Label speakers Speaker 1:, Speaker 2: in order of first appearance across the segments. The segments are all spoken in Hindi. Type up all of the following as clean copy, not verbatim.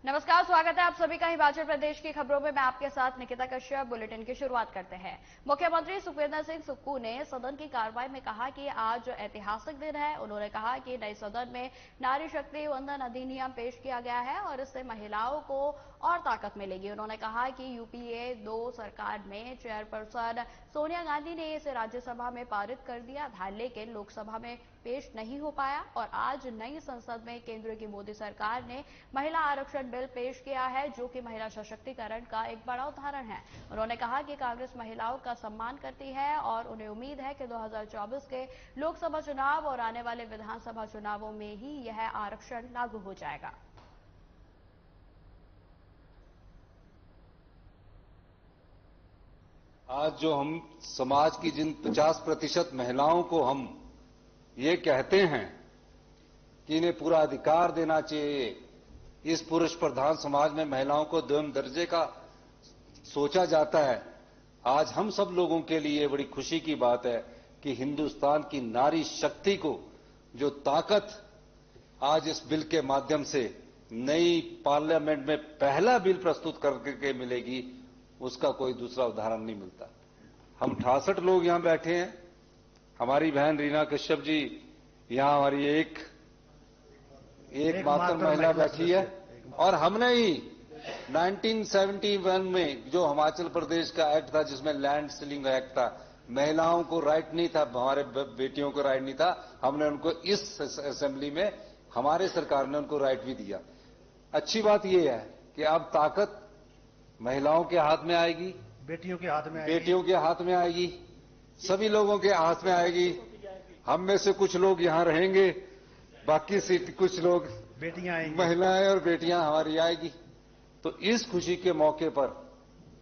Speaker 1: नमस्कार, स्वागत है आप सभी का हिमाचल प्रदेश की खबरों में। मैं आपके साथ निकिता कश्यप। बुलेटिन की शुरुआत करते हैं। मुख्यमंत्री सुखविंदर सिंह सुक्खू ने सदन की कार्रवाई में कहा कि आज ऐतिहासिक दिन है। उन्होंने कहा कि नए सदन में नारी शक्ति वंदन अधिनियम पेश किया गया है और इससे महिलाओं को और ताकत मिलेगी। उन्होंने कहा कि यूपीए 2 सरकार में चेयरपर्सन सोनिया गांधी ने इसे राज्यसभा में पारित कर दिया था, लेकिन लोकसभा में पेश नहीं हो पाया और आज नई संसद में केंद्र की मोदी सरकार ने महिला आरक्षण बिल पेश किया है, जो कि महिला सशक्तिकरण का एक बड़ा उदाहरण है। उन्होंने कहा कि कांग्रेस महिलाओं का सम्मान करती है और उन्हें उम्मीद है कि 2024 के लोकसभा चुनाव और आने वाले विधानसभा चुनावों में ही यह आरक्षण लागू हो जाएगा।
Speaker 2: आज जो हम समाज की जिन 50% महिलाओं को हम ये कहते हैं कि इन्हें पूरा अधिकार देना चाहिए, इस पुरुष प्रधान समाज में महिलाओं को द्विम दर्जे का सोचा जाता है। आज हम सब लोगों के लिए बड़ी खुशी की बात है कि हिंदुस्तान की नारी शक्ति को जो ताकत आज इस बिल के माध्यम से नई पार्लियामेंट में पहला बिल प्रस्तुत करके मिलेगी, उसका कोई दूसरा उदाहरण नहीं मिलता। हम 68 लोग यहां बैठे हैं। हमारी बहन रीना कश्यप जी यहां हमारी एक मात्र महिला बैठी है और हमने ही 1971 में जो हिमाचल प्रदेश का एक्ट था, जिसमें लैंड सीलिंग एक्ट था, महिलाओं को राइट नहीं था, हमारे बेटियों को राइट नहीं था, हमने उनको इस असेंबली में हमारे सरकार ने उनको राइट भी दिया। अच्छी बात यह है कि अब ताकत महिलाओं के हाथ में आएगी, बेटियों के हाथ में आएगी, सभी लोगों के हाथ में आएगी। हम में से कुछ लोग यहां रहेंगे, बाकी सीट कुछ लोग बेटियां आएंगी, महिलाएं और बेटियां हमारी आएगी। तो इस खुशी के मौके पर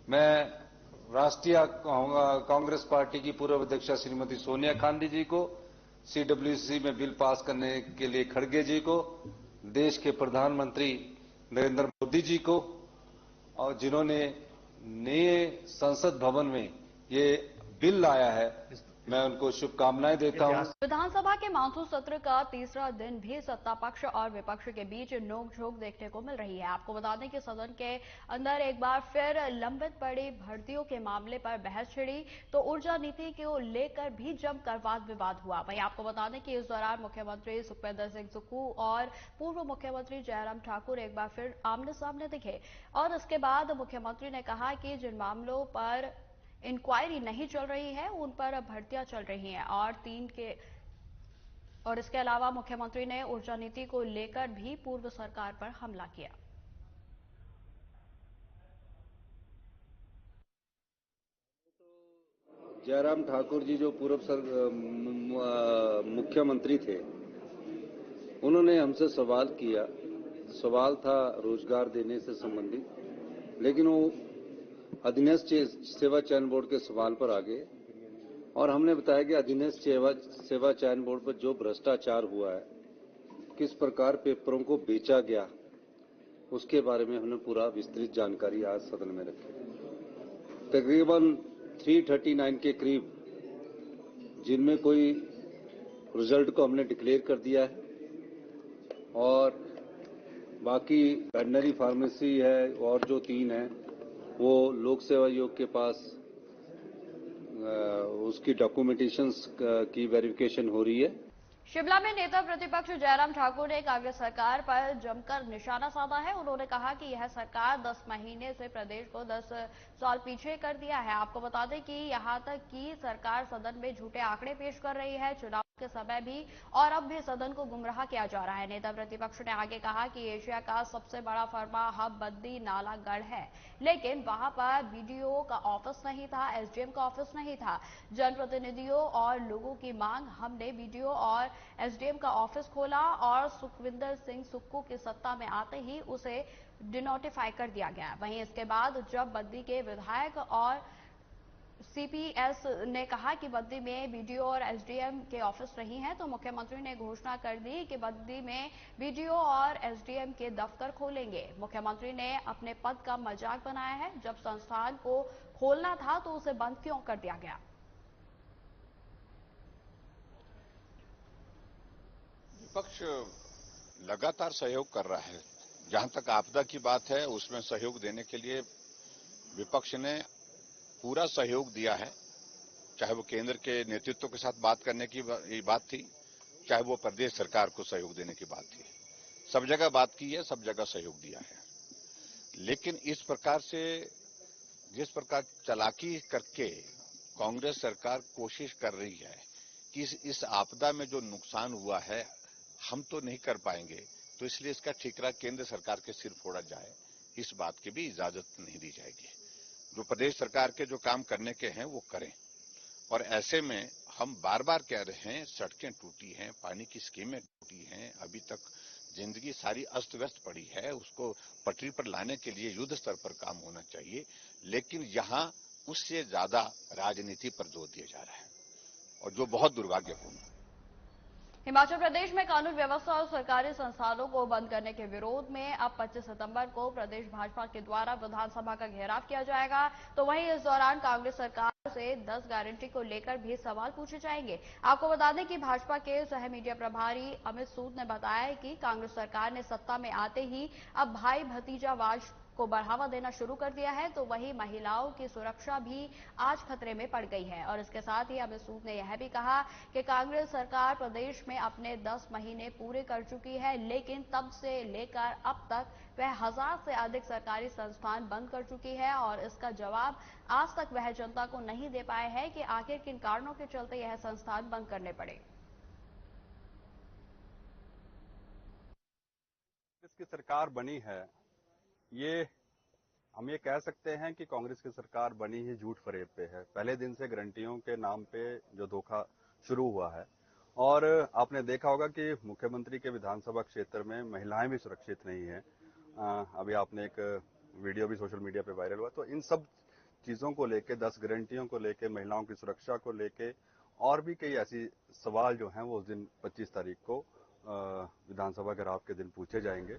Speaker 2: मैं राष्ट्रीय कांग्रेस पार्टी की पूर्व अध्यक्षा श्रीमती सोनिया गांधी जी को, सीडब्ल्यूसी में बिल पास करने के लिए खड़गे जी को, देश के प्रधानमंत्री नरेंद्र मोदी जी को, और जिन्होंने नए संसद भवन में ये बिल लाया है, मैं उनको शुभकामनाएं देता हूं।
Speaker 1: विधानसभा के मानसून सत्र का तीसरा दिन भी सत्ता पक्ष और विपक्ष के बीच नोकझोंक देखने को मिल रही है। आपको बता दें कि सदन के अंदर एक बार फिर लंबित पड़ी भर्तियों के मामले पर बहस छिड़ी, तो ऊर्जा नीति को लेकर भी जमकर वाद विवाद हुआ। वहीं आपको बता दें कि इस दौरान मुख्यमंत्री सुखविंदर सिंह सुक्खू और पूर्व मुख्यमंत्री जयराम ठाकुर एक बार फिर आमने सामने दिखे और इसके बाद मुख्यमंत्री ने कहा कि जिन मामलों पर इंक्वायरी नहीं चल रही है उन पर भर्तियां चल रही हैं और इसके अलावा मुख्यमंत्री ने ऊर्जा नीति को लेकर भी पूर्व सरकार पर हमला किया।
Speaker 2: जयराम ठाकुर जी जो पूर्व मुख्यमंत्री थे, उन्होंने हमसे सवाल किया। सवाल था रोजगार देने से संबंधित, लेकिन वो अधीनस्थ सेवा चयन बोर्ड के सवाल पर आ गए और हमने बताया कि अधीनस्थ सेवा चयन बोर्ड पर जो भ्रष्टाचार हुआ है, किस प्रकार पेपरों को बेचा गया, उसके बारे में हमने पूरा विस्तृत जानकारी आज सदन में रखी। तकरीबन 339 के करीब जिनमें कोई रिजल्ट को हमने डिक्लेयर कर दिया है और बाकी वेटनरी फार्मेसी है और जो 3 है वो लोक सेवा आयोग के पास उसकी डॉक्यूमेंटेशंस की वेरिफिकेशन हो रही है।
Speaker 1: शिमला में नेता प्रतिपक्ष जयराम ठाकुर ने कांग्रेस सरकार पर जमकर निशाना साधा है। उन्होंने कहा कि यह सरकार 10 महीने से प्रदेश को 10 साल पीछे कर दिया है। आपको बता दें कि यहां तक कि सरकार सदन में झूठे आंकड़े पेश कर रही है, चुनाव के समय भी और अब भी सदन को गुमराह किया जा रहा है। नेता प्रतिपक्ष ने आगे कहा कि एशिया का सबसे बड़ा फार्मा हब बद्दी नालागढ़ है, लेकिन वहां पर बीडीओ का ऑफिस नहीं था, एसडीएम का ऑफिस नहीं था। जनप्रतिनिधियों और लोगों की मांग, हमने बीडीओ और एसडीएम का ऑफिस खोला और सुखविंदर सिंह सुक्खू की सत्ता में आते ही उसे डिनोटिफाई कर दिया गया। वहीं इसके बाद जब बद्दी के विधायक और सीपीएस ने कहा कि बद्दी में बीडीओ और एसडीएम के ऑफिस नहीं है, तो मुख्यमंत्री ने घोषणा कर दी कि बद्दी में बीडीओ और एसडीएम के दफ्तर खोलेंगे। मुख्यमंत्री ने अपने पद का मजाक बनाया है। जब संस्थान को खोलना था तो उसे बंद क्यों कर दिया गया?
Speaker 3: विपक्ष लगातार सहयोग कर रहा है जहां तक आपदा की बात है, उसमें सहयोग देने के लिए विपक्ष ने पूरा सहयोग दिया है। चाहे वो केंद्र के नेतृत्व के साथ बात करने की बात थी, चाहे वो प्रदेश सरकार को सहयोग देने की बात थी। सब जगह बात की है, सब जगह सहयोग दिया है। लेकिन इस प्रकार से जिस प्रकार चालाकी करके कांग्रेस सरकार कोशिश कर रही है कि इस आपदा में जो नुकसान हुआ है हम तो नहीं कर पाएंगे, तो इसलिए इसका ठिकरा केंद्र सरकार के सिर फोड़ा जाए, इस बात की भी इजाजत नहीं दी जाएगी। जो प्रदेश सरकार के जो काम करने के हैं वो करें। और ऐसे में हम बार बार कह रहे हैं, सड़कें टूटी हैं, पानी की स्कीमें टूटी हैं, अभी तक जिंदगी सारी अस्त व्यस्त पड़ी है, उसको पटरी पर लाने के लिए युद्ध स्तर पर काम होना चाहिए। लेकिन यहां उससे ज्यादा राजनीति पर जोर दिया जा रहा है, और जो बहुत दुर्भाग्यपूर्ण है।
Speaker 1: हिमाचल प्रदेश में कानून व्यवस्था और सरकारी संस्थानों को बंद करने के विरोध में अब 25 सितंबर को प्रदेश भाजपा के द्वारा विधानसभा का घेराव किया जाएगा। तो वहीं इस दौरान कांग्रेस सरकार से 10 गारंटी को लेकर भी सवाल पूछे जाएंगे। आपको बता दें कि भाजपा के सह मीडिया प्रभारी अमित सूद ने बताया कि कांग्रेस सरकार ने सत्ता में आते ही अब भाई भतीजावाद को बढ़ावा देना शुरू कर दिया है, तो वहीं महिलाओं की सुरक्षा भी आज खतरे में पड़ गई है। और इसके साथ ही अमित सूद ने यह भी कहा कि कांग्रेस सरकार प्रदेश में अपने 10 महीने पूरे कर चुकी है, लेकिन तब से लेकर अब तक वह 1000 से अधिक सरकारी संस्थान बंद कर चुकी है और इसका जवाब आज तक वह जनता को नहीं दे पाए हैं कि आखिर किन कारणों के चलते यह संस्थान बंद करने पड़े।
Speaker 4: की सरकार बनी है, ये हम ये कह सकते हैं कि कांग्रेस की सरकार बनी ही झूठ फरेब पे है। पहले दिन से गारंटियों के नाम पे जो धोखा शुरू हुआ है, और आपने देखा होगा कि मुख्यमंत्री के विधानसभा क्षेत्र में महिलाएं भी सुरक्षित नहीं है। अभी आपने एक वीडियो भी सोशल मीडिया पे वायरल हुआ। तो इन सब चीजों को लेके, 10 गारंटियों को लेके, महिलाओं की सुरक्षा को लेके और भी कई ऐसी सवाल जो हैं वो उस दिन 25 तारीख को विधानसभा घेराव के दिन पूछे जाएंगे।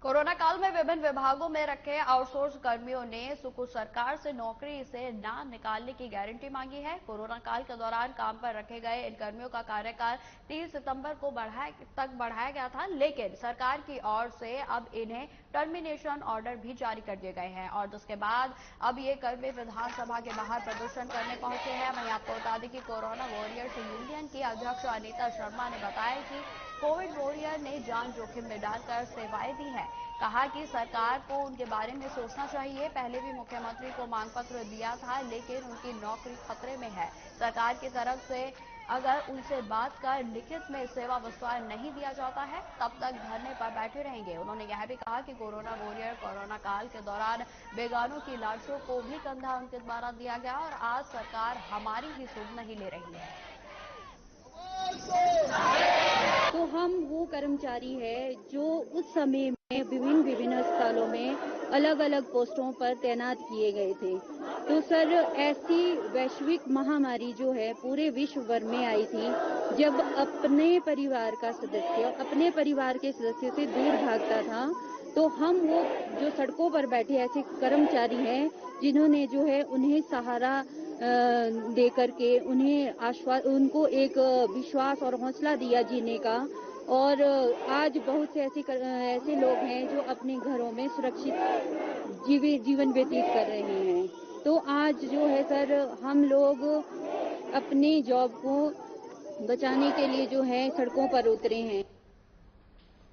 Speaker 1: कोरोना काल में विभिन्न विभागों में रखे आउटसोर्स कर्मियों ने सुकून सरकार से नौकरी से ना निकालने की गारंटी मांगी है। कोरोना काल के दौरान काम पर रखे गए इन कर्मियों का कार्यकाल 30 सितंबर को बढ़ाया गया था, लेकिन सरकार की ओर से अब इन्हें टर्मिनेशन ऑर्डर भी जारी कर दिए गए हैं और जिसके बाद अब ये कर्मी विधानसभा के बाहर प्रदर्शन करने पहुंचे हैं। वहीं आपको बता दें कि कोरोना वॉरियर्स यूनियन की अध्यक्ष अनीता शर्मा ने बताया कि कोविड वॉरियर ने जान जोखिम में डालकर सेवाएं दी हैं। कहा कि सरकार को उनके बारे में सोचना चाहिए। पहले भी मुख्यमंत्री को मांग पत्र दिया था, लेकिन उनकी नौकरी खतरे में है। सरकार की तरफ से अगर उनसे बात कर लिखित में सेवा विस्तार नहीं दिया जाता है, तब तक धरने पर बैठे रहेंगे। उन्होंने यह भी कहा कि कोरोना वॉरियर कोरोना काल के दौरान बेगानों की लाशों को भी कंधा उनके द्वारा दिया गया और आज सरकार हमारी ही सुध नहीं ले रही है।
Speaker 5: तो हम वो कर्मचारी है जो उस समय में विभिन्न अस्पतालों में अलग अलग पोस्टों पर तैनात किए गए थे। तो सर, ऐसी वैश्विक महामारी जो है पूरे विश्व भर में आई थी, जब अपने परिवार का सदस्य अपने परिवार के सदस्य से दूर भागता था, तो हम वो जो सड़कों पर बैठे ऐसे कर्मचारी हैं जिन्होंने जो है उन्हें सहारा दे करके उनको एक विश्वास और हौसला दिया जीने का। और आज बहुत से ऐसे लोग हैं जो अपने घरों में सुरक्षित जीवन व्यतीत कर रहे हैं। तो आज जो है सर, हम लोग अपनी जॉब को बचाने के लिए जो है सड़कों पर उतरे हैं।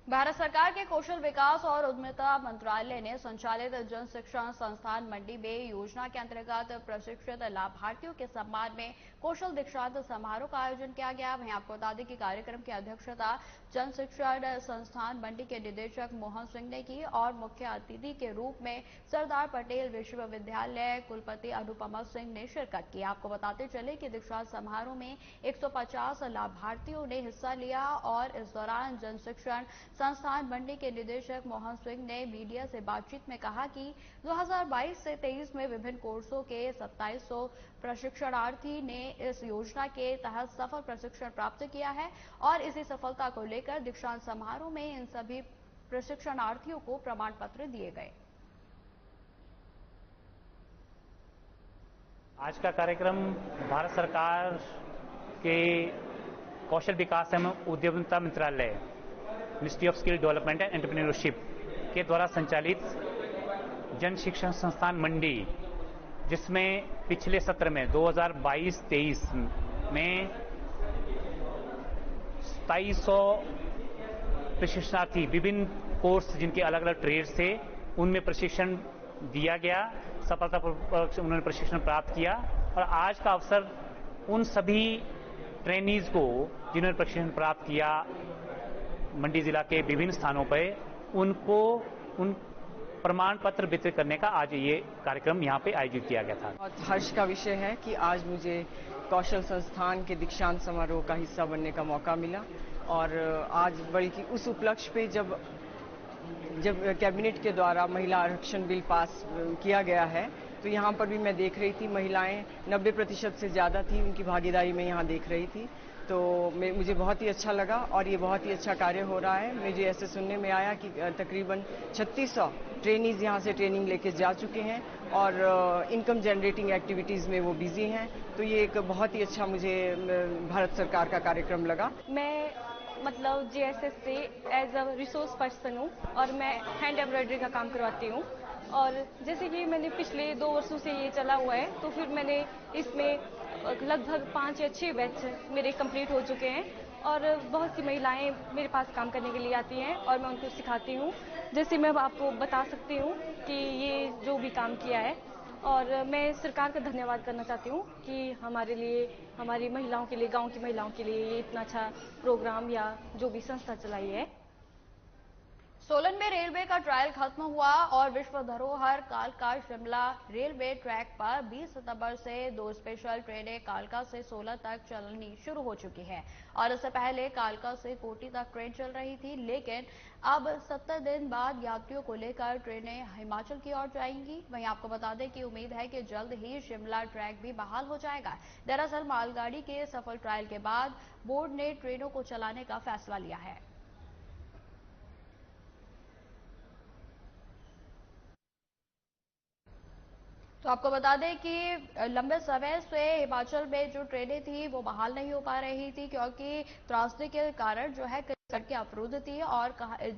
Speaker 1: भारत सरकार के कौशल विकास और उद्यमिता मंत्रालय ने संचालित जन शिक्षण संस्थान मंडी में योजना के अंतर्गत प्रशिक्षित लाभार्थियों के सम्मान में कौशल दीक्षांत समारोह का आयोजन किया गया। वहीं आपको बता दें कि कार्यक्रम की अध्यक्षता जन शिक्षण संस्थान मंडी के निदेशक मोहन सिंह ने की और मुख्य अतिथि के रूप में सरदार पटेल विश्वविद्यालय कुलपति अनुपमा सिंह ने शिरकत की। आपको बताते चले कि दीक्षांत समारोह में 150 लाभार्थियों ने हिस्सा लिया और इस दौरान जन शिक्षण संस्थान मंडी के निदेशक मोहन सिंह ने मीडिया से बातचीत में कहा कि 2022 से 23 में विभिन्न कोर्सों के 2700 प्रशिक्षणार्थी ने इस योजना के तहत सफल प्रशिक्षण प्राप्त किया है और इसी सफलता को लेकर दीक्षांत समारोह में इन सभी प्रशिक्षणार्थियों को प्रमाण पत्र दिए गए।
Speaker 6: आज का कार्यक्रम भारत सरकार के कौशल विकास एवं उद्यमिता मंत्रालय ministry of skill development and entrepreneurship के द्वारा संचालित जन शिक्षण संस्थान मंडी, जिसमें पिछले सत्र में 2022-23 में 2700 प्रशिक्षणार्थी विभिन्न कोर्स जिनके अलग अलग ट्रेड्स थे उनमें प्रशिक्षण दिया गया। सफलतापूर्वक उन्होंने प्रशिक्षण प्राप्त किया और आज का अवसर उन सभी ट्रेनीज को जिन्होंने प्रशिक्षण प्राप्त किया मंडी जिला के विभिन्न स्थानों पर उनको उन प्रमाण पत्र वितरित करने का आज ये कार्यक्रम यहाँ पे आयोजित किया गया था।
Speaker 7: बहुत हर्ष का विषय है कि आज मुझे कौशल संस्थान के दीक्षांत समारोह का हिस्सा बनने का मौका मिला और आज बल्कि उस उपलक्ष्य पे जब कैबिनेट के द्वारा महिला आरक्षण बिल पास किया गया है तो यहाँ पर भी मैं देख रही थी महिलाएं 90% से ज़्यादा थी, उनकी भागीदारी मैं यहाँ देख रही थी। तो मुझे बहुत ही अच्छा लगा और ये बहुत ही अच्छा कार्य हो रहा है। मुझे ऐसे सुनने में आया कि तकरीबन 3600 ट्रेनीज यहाँ से ट्रेनिंग लेके जा चुके हैं और इनकम जनरेटिंग एक्टिविटीज़ में वो बिजी हैं। तो ये एक बहुत ही अच्छा मुझे भारत सरकार का कार्यक्रम लगा।
Speaker 8: मैं मतलब JSS से एज अ रिसोर्स पर्सन हूँ और मैं हैंड एम्ब्रॉयडरी का काम करवाती हूँ और जैसे कि मैंने पिछले 2 वर्षों से ये चला हुआ है तो फिर मैंने इसमें लगभग 5 या 6 बैच मेरे कंप्लीट हो चुके हैं और बहुत सी महिलाएं मेरे पास काम करने के लिए आती हैं और मैं उनको सिखाती हूँ। जैसे मैं आपको बता सकती हूँ कि ये जो भी काम किया है और मैं सरकार का धन्यवाद करना चाहती हूँ कि हमारे लिए, हमारी महिलाओं के लिए, गांव की महिलाओं के लिए ये इतना अच्छा प्रोग्राम या जो भी संस्था चलाई है।
Speaker 1: सोलन में रेलवे का ट्रायल खत्म हुआ और विश्व धरोहर कालका शिमला रेलवे ट्रैक पर 20 सितंबर से 2 स्पेशल ट्रेनें कालका से सोलन तक चलनी शुरू हो चुकी है और इससे पहले कालका से कोटी तक ट्रेन चल रही थी, लेकिन अब 70 दिन बाद यात्रियों को लेकर ट्रेनें हिमाचल की ओर जाएंगी। वहीं आपको बता दें कि उम्मीद है कि जल्द ही शिमला ट्रैक भी बहाल हो जाएगा। दरअसल मालगाड़ी के सफल ट्रायल के बाद बोर्ड ने ट्रेनों को चलाने का फैसला लिया है। तो आपको बता दें कि लंबे समय से हिमाचल में जो ट्रेनें थी वो बहाल नहीं हो पा रही थी क्योंकि त्रासदी के कारण जो है सड़कें अवरुद्ध थी और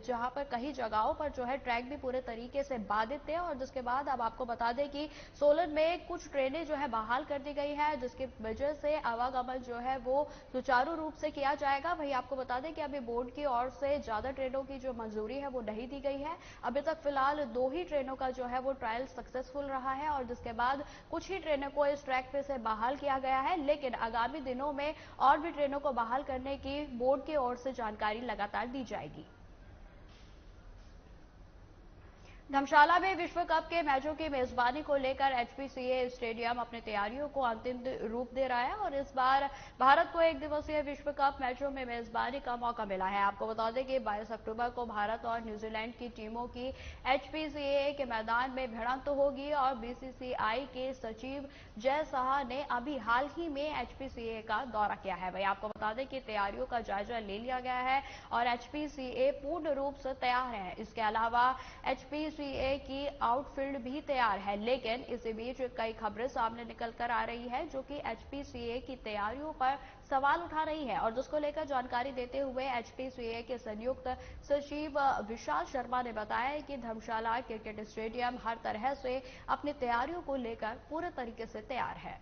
Speaker 1: जहां पर कई जगहों पर जो है ट्रैक भी पूरे तरीके से बाधित थे और जिसके बाद अब आपको बता दें कि सोलन में कुछ ट्रेनें जो है बहाल कर दी गई है जिसकी वजह से आवागमन जो है वो सुचारू रूप से किया जाएगा। वहीं आपको बता दें कि अभी बोर्ड की ओर से ज्यादा ट्रेनों की जो मंजूरी है वो नहीं दी गई है। अभी तक फिलहाल 2 ही ट्रेनों का जो है वो ट्रायल सक्सेसफुल रहा है और जिसके बाद कुछ ही ट्रेनों को इस ट्रैक पे से बहाल किया गया है, लेकिन आगामी दिनों में और भी ट्रेनों को बहाल करने की बोर्ड की ओर से जानकारी लगातार दी जाएगी। धर्मशाला में विश्व कप के मैचों की मेजबानी को लेकर HPCA स्टेडियम अपनी तैयारियों को अंतिम रूप दे रहा है और इस बार भारत को 1 दिवसीय विश्व कप मैचों में मेजबानी का मौका मिला है। आपको बता दें कि 22 अक्टूबर को भारत और न्यूजीलैंड की टीमों की HPCA के मैदान में भिड़ंत होगी और BCCI के सचिव जय साहा ने अभी हाल ही में HPCA का दौरा किया है। वही आपको बता दें कि तैयारियों का जायजा ले लिया गया है और HPCA पूर्ण रूप से तैयार है। इसके अलावा HPCA की आउटफील्ड भी तैयार है, लेकिन इसी बीच कई खबरें सामने निकल कर आ रही है जो कि HPCA की तैयारियों पर सवाल उठा रही है और जिसको लेकर जानकारी देते हुए HPCA के संयुक्त सचिव विशाल शर्मा ने बताया कि धर्मशाला क्रिकेट स्टेडियम हर तरह से अपनी तैयारियों को लेकर पूरे तरीके से तैयार है।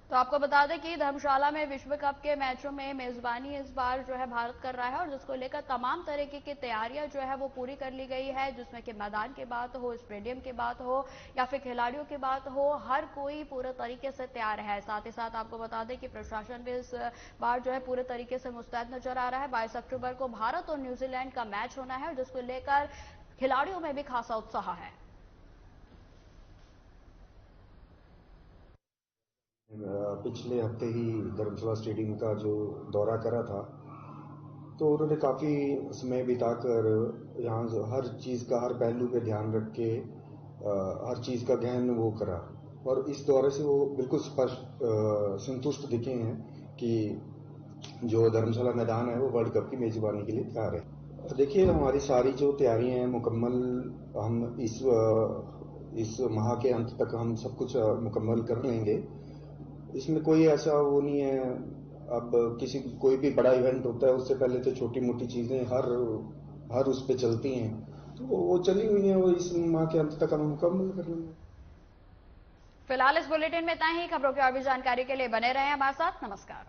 Speaker 1: तो आपको बता दें कि धर्मशाला में विश्व कप के मैचों में मेजबानी इस बार जो है भारत कर रहा है और जिसको लेकर तमाम तरीके की तैयारियां जो है वो पूरी कर ली गई है, जिसमें कि मैदान की बात हो, स्टेडियम की बात हो या फिर खिलाड़ियों की बात हो, हर कोई पूरे तरीके से तैयार है। साथ ही साथ आपको बता दें कि प्रशासन भी इस बार जो है पूरे तरीके से मुस्तैद नजर आ रहा है। 22 अक्टूबर को भारत और न्यूजीलैंड का मैच होना है और जिसको लेकर खिलाड़ियों में भी खासा उत्साह है।
Speaker 9: पिछले हफ्ते ही धर्मशाला स्टेडियम का जो दौरा करा था तो उन्होंने काफ़ी समय बिताकर यहाँ हर चीज़ का, हर पहलू पे ध्यान रख के हर चीज़ का गहन वो करा और इस दौरे से वो बिल्कुल स्पष्ट संतुष्ट दिखे हैं कि जो धर्मशाला मैदान है वो वर्ल्ड कप की मेजबानी के लिए तैयार है। देखिए, हमारी सारी जो तैयारियां हैं मुकम्मल, हम इस माह के अंत तक हम सब कुछ मुकम्मल कर लेंगे। इसमें कोई ऐसा वो नहीं है। अब कोई भी बड़ा इवेंट होता है उससे पहले तो छोटी मोटी चीजें हर उस पे चलती हैं, तो वो चली हुई हैं, वो इस माह के अंत तक हम मुकम्मल कर लेंगे।
Speaker 1: फिलहाल इस बुलेटिन में इतना ही। खबरों की और भी जानकारी के लिए बने रहें हमारे साथ। नमस्कार।